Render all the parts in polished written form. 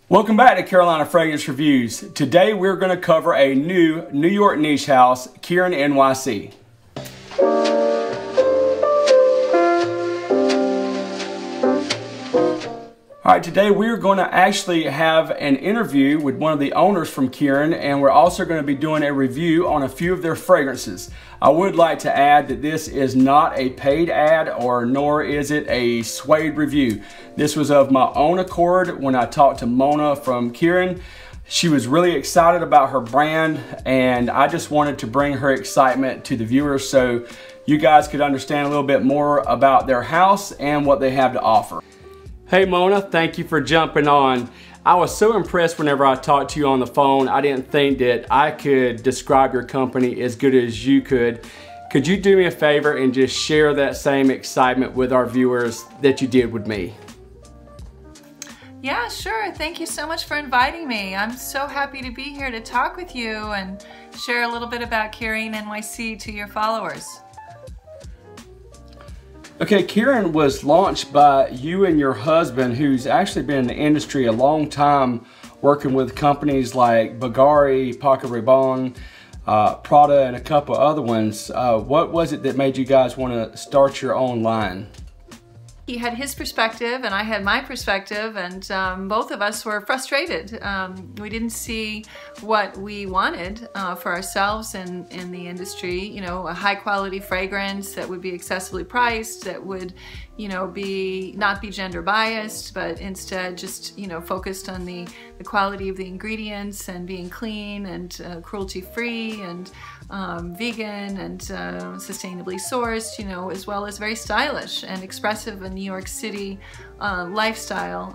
Welcome back to Carolina Fragrance Reviews. Today we're going to cover a new New York niche house, Kierin NYC. Alright, today we're going to actually have an interview with one of the owners from Kierin, and we're also going to be doing a review on a few of their fragrances. I would like to add that this is not a paid ad, nor is it a swayed review. This was of my own accord when I talked to Mona from Kierin. She was really excited about her brand, and I just wanted to bring her excitement to the viewers so you guys could understand a little bit more about their house and what they have to offer. Hey Mona, thank you for jumping on. I was so impressed whenever I talked to you on the phone. I didn't think that I could describe your company as good as you could. Could you do me a favor and just share that same excitement with our viewers that you did with me? Yeah, sure. Thank you so much for inviting me. I'm so happy to be here to talk with you and share a little bit about Kierin NYC to your followers. Okay, Kierin was launched by you and your husband, who's actually been in the industry a long time, working with companies like Bulgari, Paco Rabanne, Prada, and a couple other ones. What was it that made you guys want to start your own line? He had his perspective and I had my perspective, and both of us were frustrated. We didn't see what we wanted for ourselves in the industry. You know, a high quality fragrance that would be accessibly priced, that would, you know, not be gender biased, but instead just, you know, focused on the quality of the ingredients and being clean and cruelty free and vegan and sustainably sourced, you know, as well as very stylish and expressive in New York City lifestyle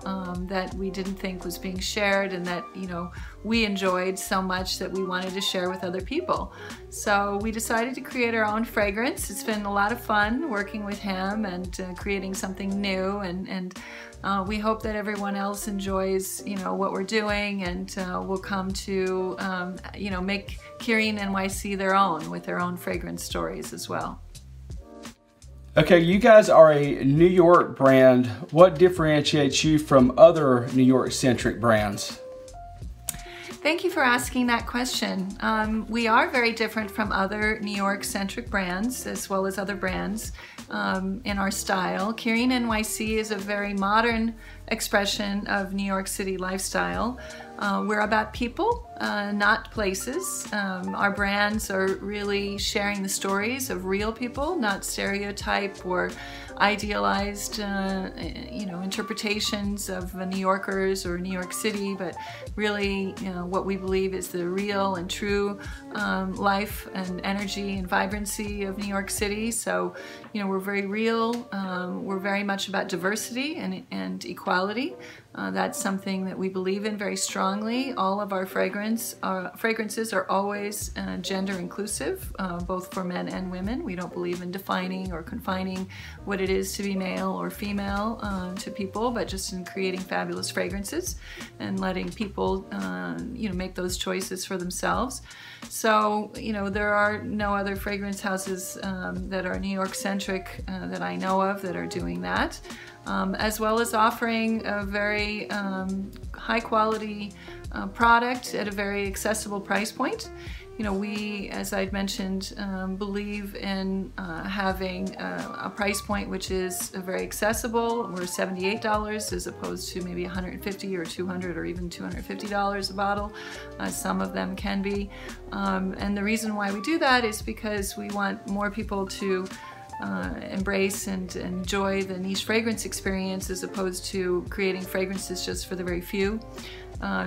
that we didn't think was being shared, and that, you know, we enjoyed so much that we wanted to share with other people. So we decided to create our own fragrance. It's been a lot of fun working with him and creating something new, and we hope that everyone else enjoys, you know, what we're doing, and will come to, you know, make Kierin NYC their own, with their own fragrance stories as well. Okay, you guys are a New York brand. What differentiates you from other New York-centric brands? Thank you for asking that question. We are very different from other New York-centric brands, as well as other brands in our style. Kierin NYC is a very modern expression of New York City lifestyle. We're about people, not places. Our brands are really sharing the stories of real people, not stereotype or idealized, you know, interpretations of New Yorkers or New York City, but really, you know, what we believe is the real and true life and energy and vibrancy of New York City. So, you know, we're very real. We're very much about diversity and equality. That's something that we believe in very strongly. All of our fragrances are always gender inclusive, both for men and women. We don't believe in defining or confining what it is to be male or female to people, but just in creating fabulous fragrances and letting people, you know, make those choices for themselves. So, you know, there are no other fragrance houses that are New York-centric that I know of that are doing that. As well as offering a very high-quality product at a very accessible price point. You know, we, as I'd mentioned, believe in having a price point which is very accessible. We're $78 as opposed to maybe $150 or $200 or even $250 a bottle. Some of them can be. And the reason why we do that is because we want more people to embrace and enjoy the niche fragrance experience, as opposed to creating fragrances just for the very few.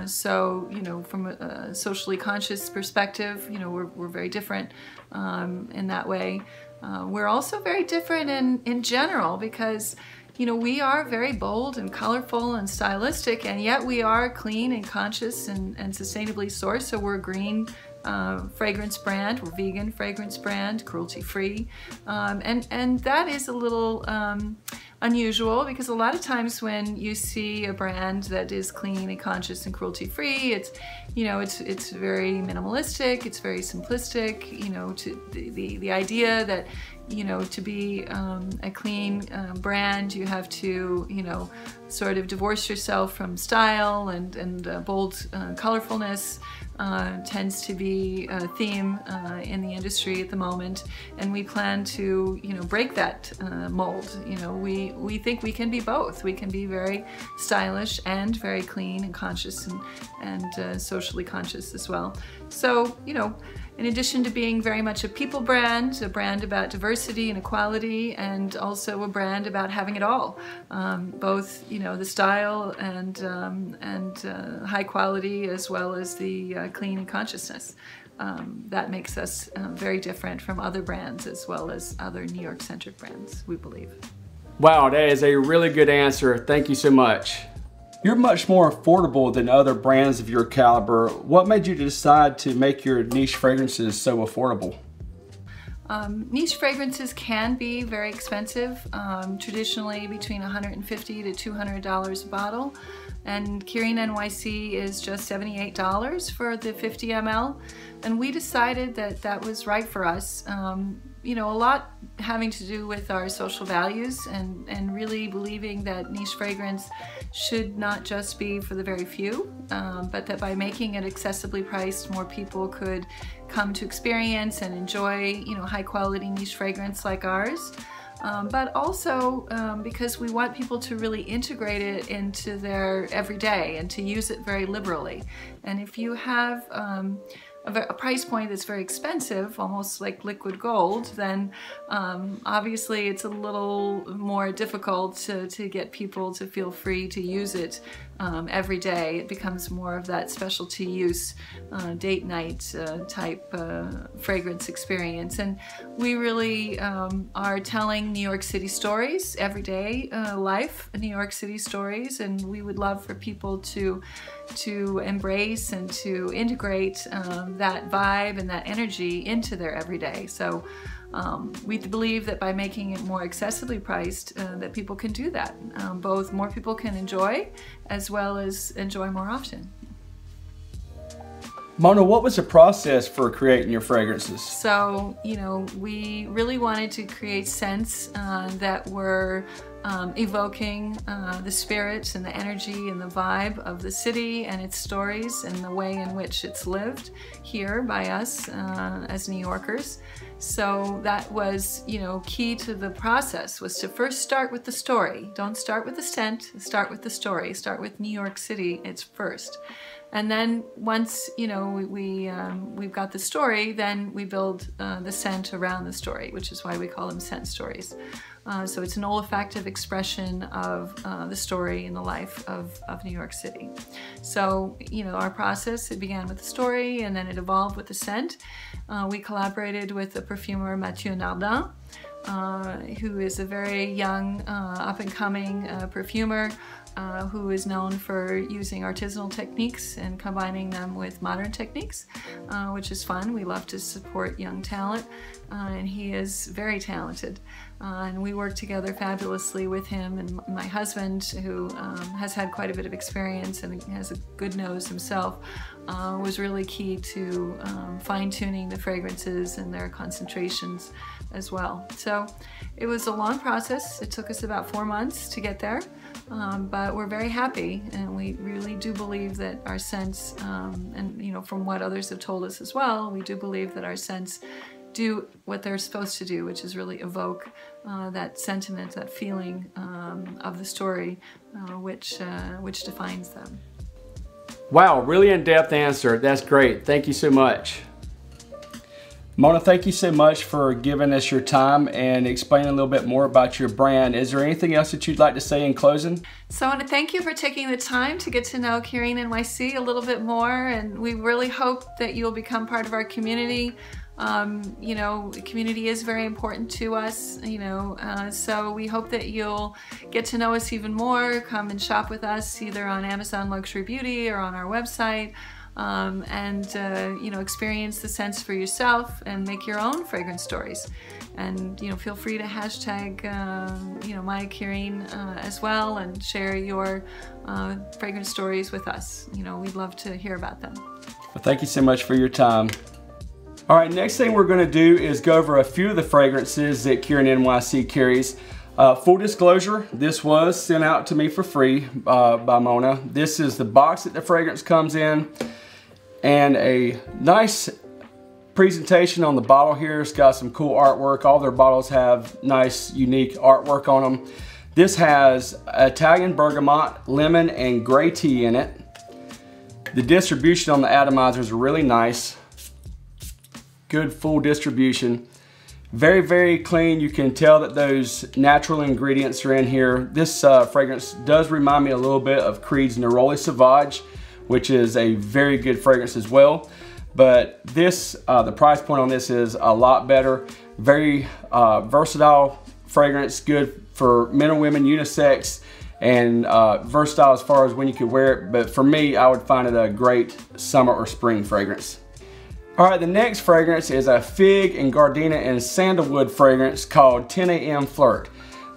So, you know, from a socially conscious perspective, you know, we're very different in that way. We're also very different in general because, you know, we are very bold and colorful and stylistic, and yet we are clean and conscious and sustainably sourced. So we're a green fragrance brand, we're vegan fragrance brand, cruelty-free, and that is a little unusual, because a lot of times when you see a brand that is clean and conscious and cruelty-free, it's, you know, it's very minimalistic, it's very simplistic. You know, to the idea that you know, to be a clean brand, you have to, you know, sort of divorce yourself from style and bold colorfulness. Tends to be a theme in the industry at the moment, and we plan to, you know, break that mold. You know, we think we can be both. We can be very stylish and very clean and conscious and socially conscious as well. So, you know, in addition to being very much a people brand, a brand about diversity and equality, and also a brand about having it all, both, you know, the style and high quality, as well as the clean and consciousness. That makes us very different from other brands, as well as other New York-centric brands, we believe. Wow, that is a really good answer. Thank you so much. You're much more affordable than other brands of your caliber. What made you decide to make your niche fragrances so affordable? Niche fragrances can be very expensive, traditionally between $150 to $200 a bottle. And Kierin NYC is just $78 for the 50 ml. And we decided that that was right for us. You know, a lot having to do with our social values and really believing that niche fragrance should not just be for the very few, but that by making it accessibly priced, more people could come to experience and enjoy, you know, high quality niche fragrance like ours. But also because we want people to really integrate it into their everyday and to use it very liberally. And if you have a price point that's very expensive, almost like liquid gold, then obviously it's a little more difficult to get people to feel free to use it every day. It becomes more of that specialty use, date night type fragrance experience. And we really are telling New York City stories, everyday life, New York City stories, and we would love for people to embrace and to integrate that vibe and that energy into their everyday. So we believe that by making it more accessibly priced, that people can do that. Both more people can enjoy, as well as enjoy more often. Mona, what was the process for creating your fragrances? So, you know, we really wanted to create scents that were evoking the spirit and the energy and the vibe of the city and its stories and the way in which it's lived here by us as New Yorkers. So that was, you know, key to the process, was to first start with the story. Don't start with the scent, start with the story. Start with New York City, it's first. And then once, you know, we've got the story, then we build the scent around the story, which is why we call them scent stories. So it's an olfactive expression of the story and the life of New York City. So, you know, our process, it began with the story and then it evolved with the scent. We collaborated with the perfumer Mathieu Nardin, who is a very young, up-and-coming perfumer who is known for using artisanal techniques and combining them with modern techniques, which is fun. We love to support young talent, and he is very talented. And we work together fabulously with him, and my husband, who has had quite a bit of experience and has a good nose himself, was really key to fine-tuning the fragrances and their concentrations as well. So it was a long process. It took us about 4 months to get there, but we're very happy, and we really do believe that our scents, and you know, from what others have told us as well, we do believe that our scents do what they're supposed to do, which is really evoke that sentiment, that feeling of the story, which defines them. Wow, really in-depth answer. That's great. Thank you so much. Mona, thank you so much for giving us your time and explaining a little bit more about your brand. Is there anything else that you'd like to say in closing? So I want to thank you for taking the time to get to know Kierin NYC a little bit more, and we really hope that you'll become part of our community. You know, the community is very important to us, you know, so we hope that you'll get to know us even more. Come and shop with us either on Amazon Luxury Beauty or on our website, and you know, experience the scents for yourself and make your own fragrance stories. And you know, feel free to hashtag you know, my Kierin as well, and share your fragrance stories with us. You know, we'd love to hear about them. Well, thank you so much for your time. All right, next thing we're gonna do is go over a few of the fragrances that Kierin NYC carries. Full disclosure, this was sent out to me for free by Mona. This is the box that the fragrance comes in, and a nice presentation on the bottle here. It's got some cool artwork. All their bottles have nice, unique artwork on them. This has Italian bergamot, lemon, and gray tea in it. The distribution on the atomizers are really nice. Good full distribution. Very, very clean. You can tell that those natural ingredients are in here. This fragrance does remind me a little bit of Creed's Neroli Sauvage, which is a very good fragrance as well. But this, the price point on this is a lot better. Very versatile fragrance, good for men and women, unisex, and versatile as far as when you could wear it. But for me, I would find it a great summer or spring fragrance. All right, the next fragrance is a fig and gardenia and sandalwood fragrance called 10 a.m. Flirt.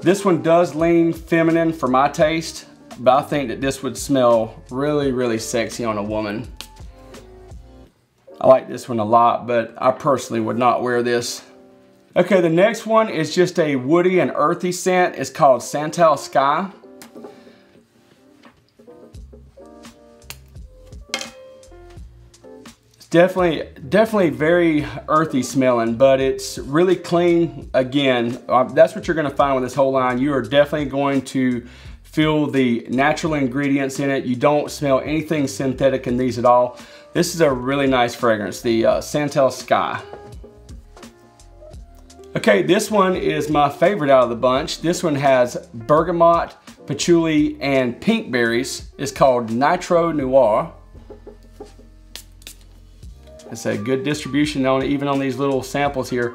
This one does lean feminine for my taste, but I think that this would smell really, really sexy on a woman. I like this one a lot, but I personally would not wear this. Okay, the next one is just a woody and earthy scent. It's called Santal Sky. Definitely very earthy smelling, but it's really clean. Again, that's what you're gonna find with this whole line. You are definitely going to feel the natural ingredients in it. You don't smell anything synthetic in these at all. This is a really nice fragrance, the Santal Sky. Okay, this one is my favorite out of the bunch. This one has bergamot, patchouli, and pink berries. It's called Nitro Noir. It's a good distribution on it, even on these little samples here.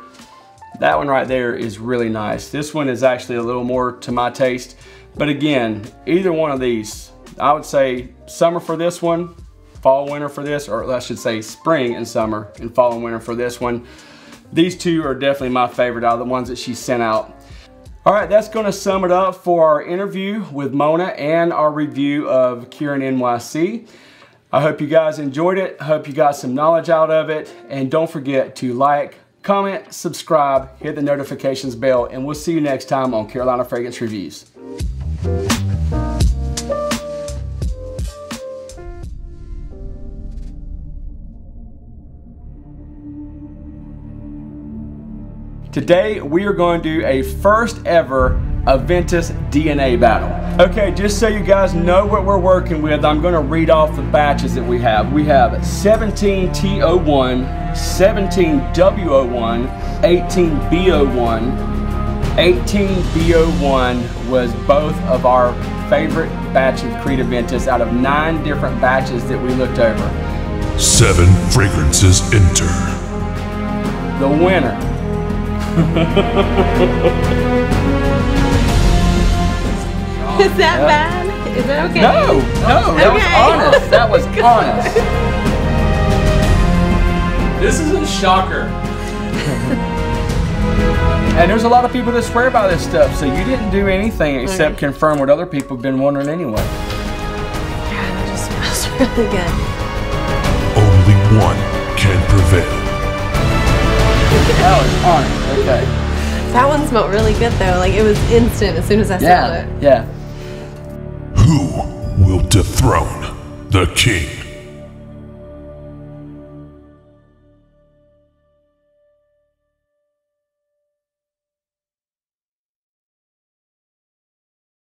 That one right there is really nice. This one is actually a little more to my taste. But again, either one of these, I would say summer for this one, fall, winter for this, or I should say spring and summer and fall and winter for this one. These two are definitely my favorite out of the ones that she sent out. All right, that's gonna sum it up for our interview with Mona and our review of Kierin NYC. I hope you guys enjoyed it. I hope you got some knowledge out of it. And don't forget to like, comment, subscribe, hit the notifications bell, and we'll see you next time on Carolina Fragrance Reviews. Today, we are going to do a first ever Aventus DNA battle. Okay, just so you guys know what we're working with, I'm gonna read off the batches that we have. We have 17T01, 17W01, 18B01. 18B01 was both of our favorite batch of Creed Aventus out of 9 different batches that we looked over. 7 fragrances enter. The winner. Is that bad? Is that okay? No, that was honest. That was honest. This is a shocker. And there's a lot of people that swear by this stuff, so you didn't do anything except confirm what other people have been wondering anyway. God, that just smells really good. Only one can prevail. That was honest. Okay. That one smelled really good though. Like it was instant as soon as I smelled it. Yeah. Who will dethrone the king?